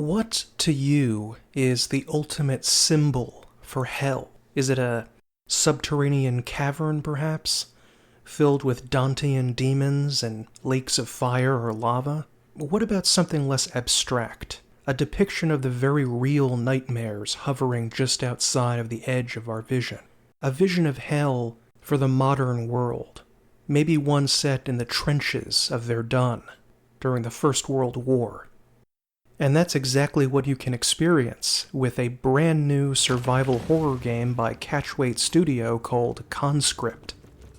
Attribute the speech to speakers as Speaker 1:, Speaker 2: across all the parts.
Speaker 1: What, to you, is the ultimate symbol for hell? Is it a subterranean cavern, perhaps, filled with Dantean demons and lakes of fire or lava? What about something less abstract? A depiction of the very real nightmares hovering just outside of the edge of our vision. A vision of hell for the modern world. Maybe one set in the trenches of Verdun during the First World War. And that's exactly what you can experience with a brand new survival horror game by Catchweight Studio called Conscript.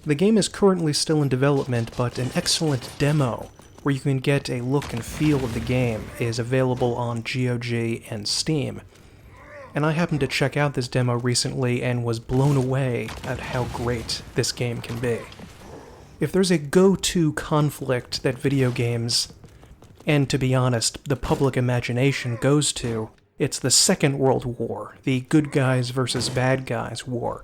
Speaker 1: The game is currently still in development, but an excellent demo where you can get a look and feel of the game is available on GOG and Steam. And I happened to check out this demo recently and was blown away at how great this game can be. If there's a go-to conflict that video games, and to be honest, the public imagination goes to, it's the Second World War, the good guys versus bad guys war,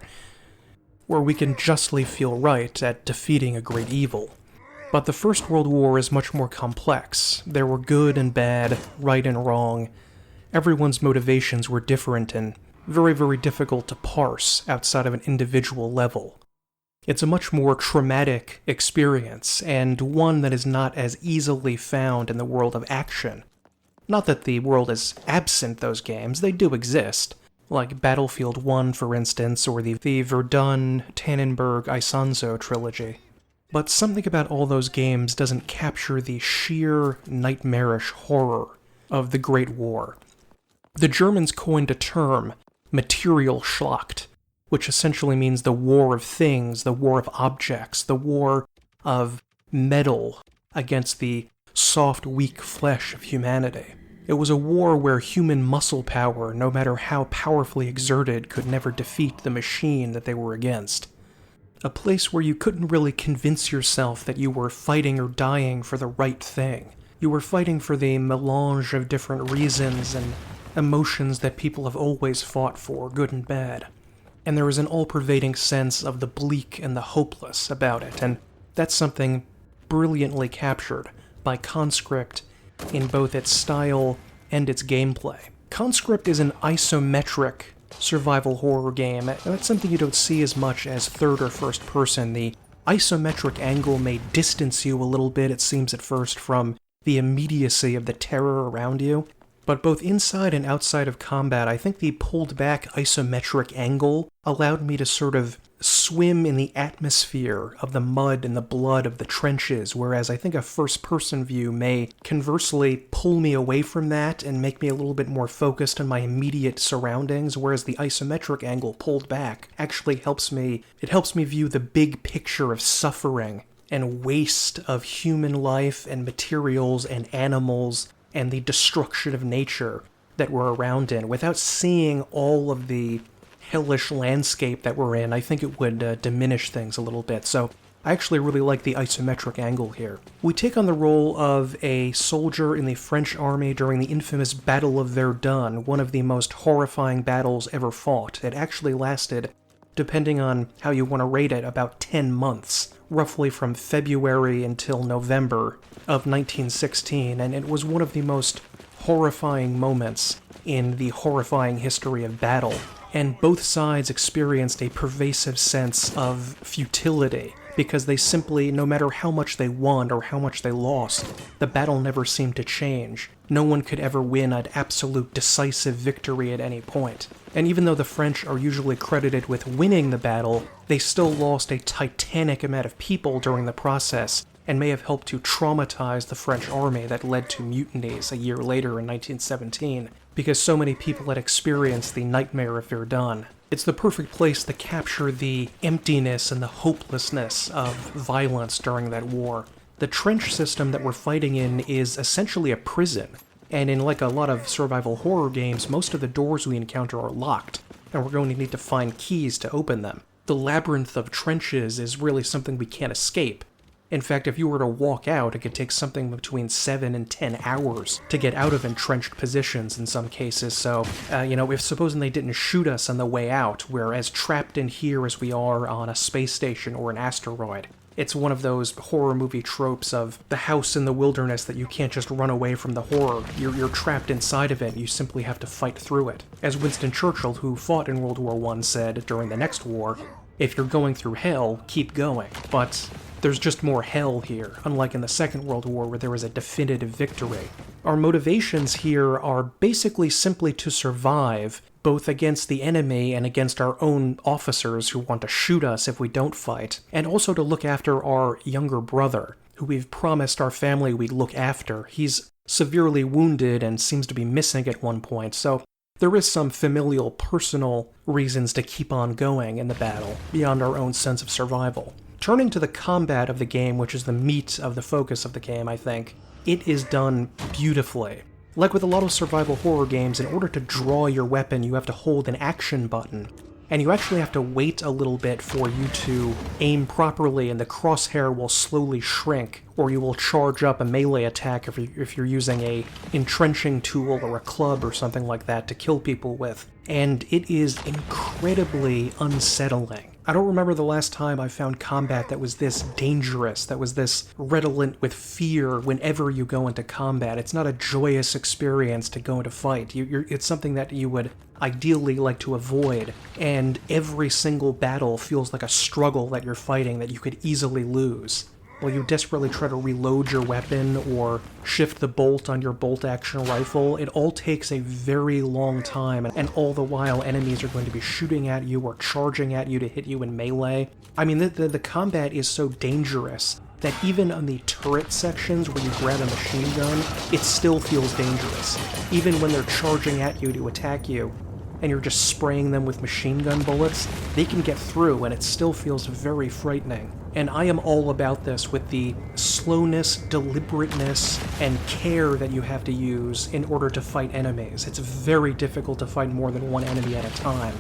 Speaker 1: where we can justly feel right at defeating a great evil. But the First World War is much more complex. There were good and bad, right and wrong. Everyone's motivations were different and very, very difficult to parse outside of an individual level. It's a much more traumatic experience, and one that is not as easily found in the world of action. Not that the world is absent those games, they do exist, like Battlefield 1, for instance, or the Verdun, Tannenberg, Isonzo trilogy. But something about all those games doesn't capture the sheer nightmarish horror of the Great War. The Germans coined a term, Materialschlacht, which essentially means the war of things, the war of objects, the war of metal against the soft, weak flesh of humanity. It was a war where human muscle power, no matter how powerfully exerted, could never defeat the machine that they were against. A place where you couldn't really convince yourself that you were fighting or dying for the right thing. You were fighting for the melange of different reasons and emotions that people have always fought for, good and bad. And there was an all-pervading sense of the bleak and the hopeless about it, and that's something brilliantly captured by Conscript in both its style and its gameplay. Conscript is an isometric survival horror game, and that's something you don't see as much as third or first person. The isometric angle may distance you a little bit, it seems at first, from the immediacy of the terror around you. But both inside and outside of combat, I think the pulled-back isometric angle allowed me to sort of swim in the atmosphere of the mud and the blood of the trenches, whereas I think a first-person view may conversely pull me away from that and make me a little bit more focused on my immediate surroundings, whereas the isometric angle pulled back actually helps me view the big picture of suffering and waste of human life and materials and animals and the destruction of nature that we're around in. Without seeing all of the hellish landscape that we're in, I think it would diminish things a little bit. So I actually really like the isometric angle here. We take on the role of a soldier in the French army during the infamous Battle of Verdun, one of the most horrifying battles ever fought. It actually lasted, depending on how you want to rate it, about 10 months, roughly from February until November of 1916, and it was one of the most horrifying moments in the horrifying history of battle. And both sides experienced a pervasive sense of futility, because they simply, no matter how much they won or how much they lost, the battle never seemed to change. No one could ever win an absolute decisive victory at any point. And even though the French are usually credited with winning the battle, they still lost a titanic amount of people during the process, and may have helped to traumatize the French army that led to mutinies a year later in 1917, because so many people had experienced the nightmare of Verdun. It's the perfect place to capture the emptiness and the hopelessness of violence during that war. The trench system that we're fighting in is essentially a prison, and in like a lot of survival horror games, most of the doors we encounter are locked, and we're going to need to find keys to open them. The labyrinth of trenches is really something we can't escape. In fact, if you were to walk out, it could take something between 7 and 10 hours to get out of entrenched positions in some cases, so, if supposing they didn't shoot us on the way out, we're as trapped in here as we are on a space station or an asteroid. It's one of those horror movie tropes of the house in the wilderness that you can't just run away from the horror. You're trapped inside of it, and you simply have to fight through it. As Winston Churchill, who fought in World War I, said during the next war, if you're going through hell, keep going. But there's just more hell here, unlike in the Second World War where there was a definitive victory. Our motivations here are basically simply to survive, both against the enemy and against our own officers who want to shoot us if we don't fight, and also to look after our younger brother, who we've promised our family we'd look after. He's severely wounded and seems to be missing at one point, so there is some familial, personal reasons to keep on going in the battle, beyond our own sense of survival. Turning to the combat of the game, which is the meat of the focus of the game, I think, it is done beautifully. Like with a lot of survival horror games, in order to draw your weapon, you have to hold an action button, and you actually have to wait a little bit for you to aim properly, and the crosshair will slowly shrink, or you will charge up a melee attack if you're using a entrenching tool or a club or something like that to kill people with. And it is incredibly unsettling. I don't remember the last time I found combat that was this dangerous, that was this redolent with fear whenever you go into combat. It's not a joyous experience to go into fight. It's something that you would ideally like to avoid, and every single battle feels like a struggle that you're fighting that you could easily lose. While you desperately try to reload your weapon or shift the bolt on your bolt-action rifle, it all takes a very long time, and all the while enemies are going to be shooting at you or charging at you to hit you in melee. I mean, the combat is so dangerous that even on the turret sections where you grab a machine gun, it still feels dangerous. Even when they're charging at you to attack you, and you're just spraying them with machine gun bullets, they can get through, and it still feels very frightening. And I am all about this with the slowness, deliberateness, and care that you have to use in order to fight enemies. It's very difficult to fight more than one enemy at a time.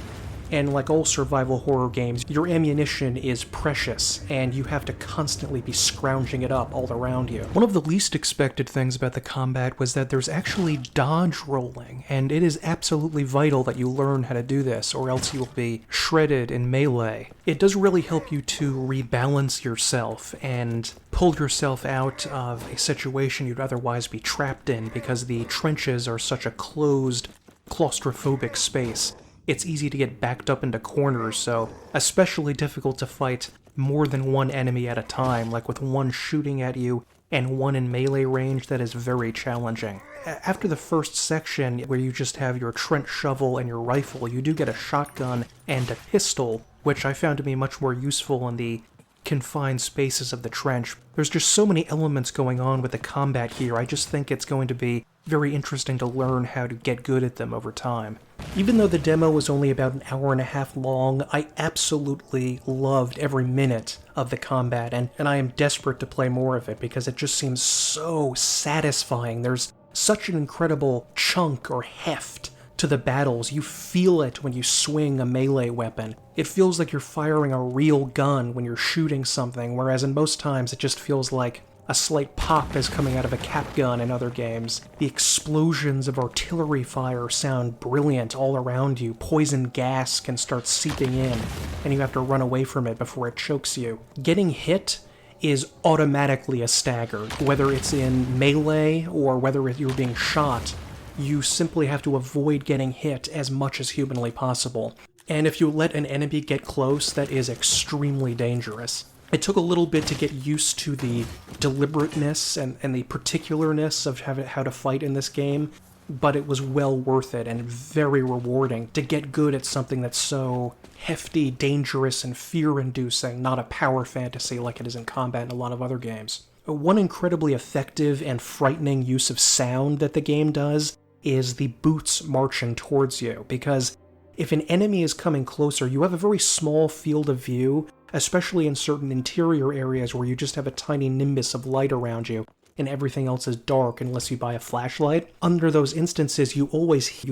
Speaker 1: And like all survival horror games, your ammunition is precious, and you have to constantly be scrounging it up all around you. One of the least expected things about the combat was that there's actually dodge rolling, and it is absolutely vital that you learn how to do this, or else you'll be shredded in melee. It does really help you to rebalance yourself and pull yourself out of a situation you'd otherwise be trapped in, because the trenches are such a closed, claustrophobic space. It's easy to get backed up into corners, so especially difficult to fight more than one enemy at a time, like with one shooting at you and one in melee range. That is very challenging. After the first section, where you just have your trench shovel and your rifle, you do get a shotgun and a pistol, which I found to be much more useful in the confined spaces of the trench. There's just so many elements going on with the combat here. I just think it's going to be very interesting to learn how to get good at them over time. Even though the demo was only about an hour and a half long, I absolutely loved every minute of the combat, and I am desperate to play more of it because it just seems so satisfying. There's such an incredible chunk or heft to the battles. You feel it when you swing a melee weapon. It feels like you're firing a real gun when you're shooting something, whereas in most times it just feels like a slight pop is coming out of a cap gun in other games. The explosions of artillery fire sound brilliant all around you. Poison gas can start seeping in, and you have to run away from it before it chokes you. Getting hit is automatically a stagger. Whether it's in melee or whether you're being shot, you simply have to avoid getting hit as much as humanly possible. And if you let an enemy get close, that is extremely dangerous. It took a little bit to get used to the deliberateness and the particularness of how to fight in this game, but it was well worth it and very rewarding to get good at something that's so hefty, dangerous, and fear-inducing, not a power fantasy like it is in combat in a lot of other games. One incredibly effective and frightening use of sound that the game does is the boots marching towards you, because if an enemy is coming closer, you have a very small field of view, especially in certain interior areas where you just have a tiny nimbus of light around you, and everything else is dark unless you buy a flashlight. Under those instances, you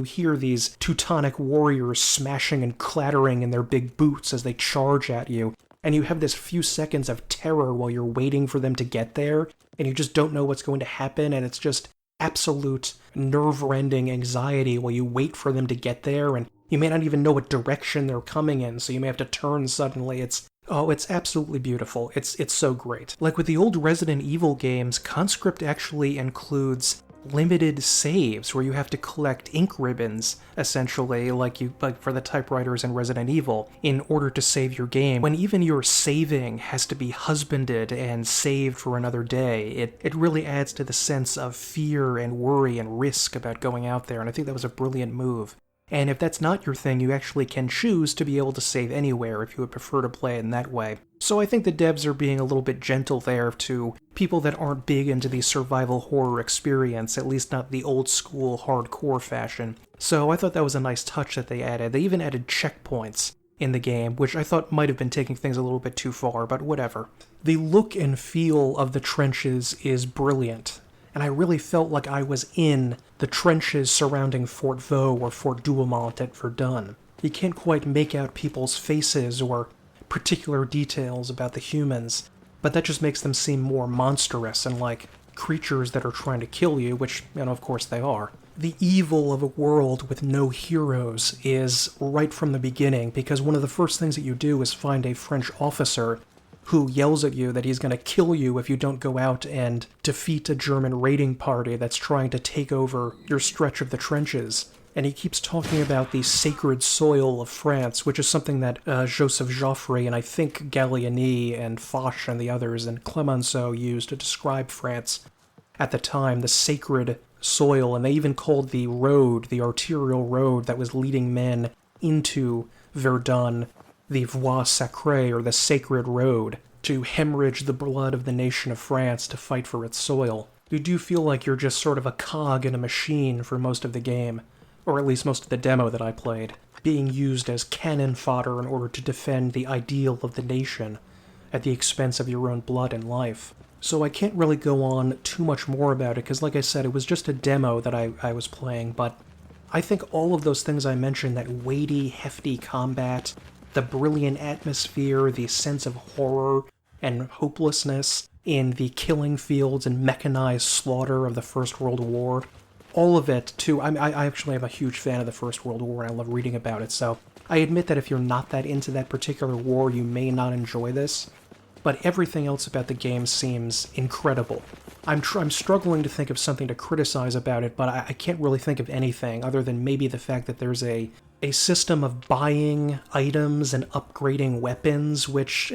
Speaker 1: hear these Teutonic warriors smashing and clattering in their big boots as they charge at you, and you have this few seconds of terror while you're waiting for them to get there, and you just don't know what's going to happen, and it's just absolute nerve-rending anxiety while you wait for them to get there, and you may not even know what direction they're coming in, so you may have to turn suddenly. It's Oh, it's absolutely beautiful. It's so great. Like with the old Resident Evil games, Conscript actually includes limited saves where you have to collect ink ribbons, essentially, like for the typewriters in Resident Evil, in order to save your game. When even your saving has to be husbanded and saved for another day, it really adds to the sense of fear and worry and risk about going out there, and I think that was a brilliant move. And if that's not your thing, you actually can choose to be able to save anywhere if you would prefer to play it in that way. So I think the devs are being a little bit gentle there to people that aren't big into the survival horror experience, at least not the old school hardcore fashion. So I thought that was a nice touch that they added. They even added checkpoints in the game, which I thought might have been taking things a little bit too far, but whatever. The look and feel of the trenches is brilliant, and I really felt like I was in the trenches surrounding Fort Vaux or Fort Douaumont at Verdun. You can't quite make out people's faces or particular details about the humans, but that just makes them seem more monstrous and like creatures that are trying to kill you, which, of course they are. The evil of a world with no heroes is right from the beginning, because one of the first things that you do is find a French officer who yells at you that he's going to kill you if you don't go out and defeat a German raiding party that's trying to take over your stretch of the trenches. And he keeps talking about the sacred soil of France, which is something that Joseph Joffre and I think Gallieni and Foch and the others and Clemenceau used to describe France at the time, the sacred soil. And they even called the road, the arterial road that was leading men into Verdun, the Voie Sacrée, or the Sacred Road, to hemorrhage the blood of the nation of France to fight for its soil. You do feel like you're just sort of a cog in a machine for most of the game, or at least most of the demo that I played, being used as cannon fodder in order to defend the ideal of the nation at the expense of your own blood and life. So I can't really go on too much more about it, because like I said, it was just a demo that I was playing, but I think all of those things I mentioned, that weighty, hefty combat, the brilliant atmosphere, the sense of horror and hopelessness in the killing fields and mechanized slaughter of the First World War, all of it, too. I actually am a huge fan of the First World War, and I love reading about it, so I admit that if you're not that into that particular war, you may not enjoy this, but everything else about the game seems incredible. I'm struggling to think of something to criticize about it, but I can't really think of anything other than maybe the fact that there's a system of buying items and upgrading weapons, which,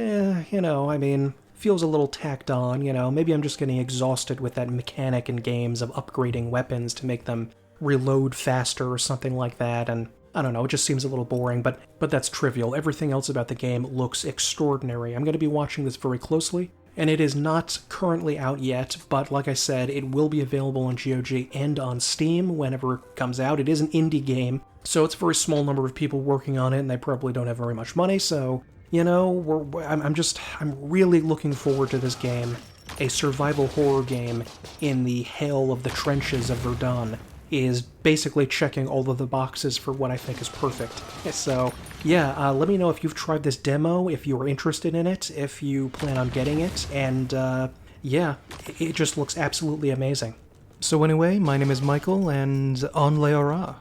Speaker 1: feels a little tacked on, Maybe I'm just getting exhausted with that mechanic in games of upgrading weapons to make them reload faster or something like that, and I don't know, it just seems a little boring, but that's trivial. Everything else about the game looks extraordinary. I'm going to be watching this very closely, and it is not currently out yet, but like I said, it will be available on GOG and on Steam whenever it comes out. It is an indie game, so it's a very small number of people working on it, and they probably don't have very much money, so, I'm really looking forward to this game. A survival horror game in the hell of the trenches of Verdun is basically checking all of the boxes for what I think is perfect. So, yeah, let me know if you've tried this demo, if you're interested in it, if you plan on getting it, and, yeah, it just looks absolutely amazing. So anyway, my name is Michael, and on Leora.